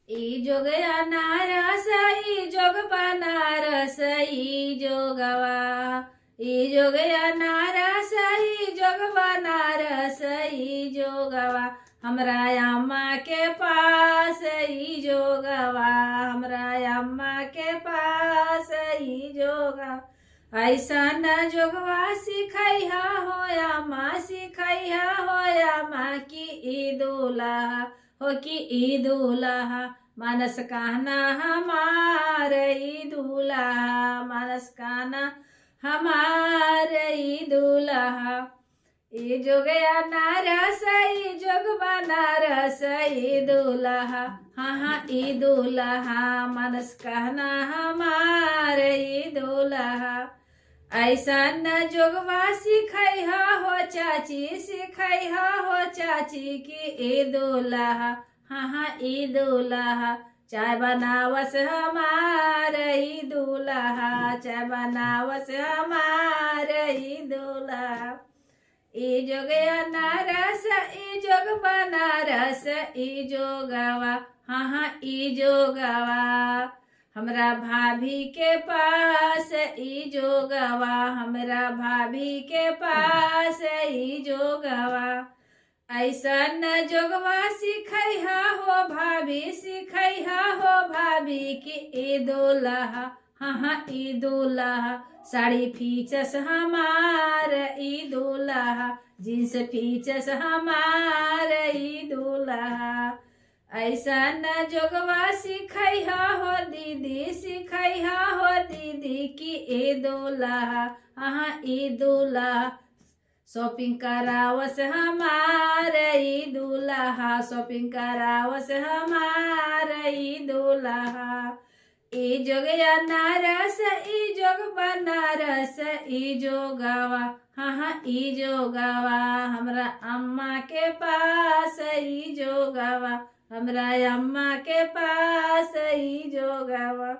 ई जोगया नारस ई जोग बनारस ई जोगवा। ई जोगया नारस ई जोग बनारस ई जोगवा। हमरा अम्मा के पास ई जोगवा। हमरा अम्मा के पास ई जोगवा। ऐसा न जोगवा सिखैया हो अम्मा सिखैया हो अम्मा की ई दूल्हा हो कि ई दूल्हा। मानस कहना हमार ई दूल्हा। मानस कहना हमार ई दूल्हा। ई जोगया नारस ई जोग बनारस ई दूल्हा। हाँ हाँ ई दूल्हा। मानस कहना हमार ई दूल्हा। ऐसा न जोगवा सिखैया हो चाची सिखैया हो चाची की ई दूल्हा। हाँ हाँ ई दूल्हा। चाय बनावस हमार ई दूल्हा। चाय बनावस हमार ई दूल्हा। ई जोगया नारस ई जोग बनारस ई जोगवा। हाँ हाँ ई जोगवा। हमरा भाभी के पास ई जोगवा। हमरा भाभी के पास ई जोगवा। ऐसा न जोगवा सिखैया हो भाभी सिखैया हो भाभी की ई दूल्हा। हाँ हाँ ई दूल्हा। साड़ी फीचस हमार ई दूल्हा। जींस फीचस हमार ई दूल्हा। ऐसा न जोगवा सिखैया हो दीदी सिखैया हो दीदी की ई दूल्हा। हाँ ई दूल्हा। शॉपिंग करावस हमार ई दूल्हा। शॉपिंग करावस हमार ई दूल्हा। ई जोगया नारस ई जोग बनारस ई जोगवा। हाँ हाँ ई जोगवा। हमरा अम्मा के पास ई जोगवा। हमरा अम्मा के पास ई जोगवा।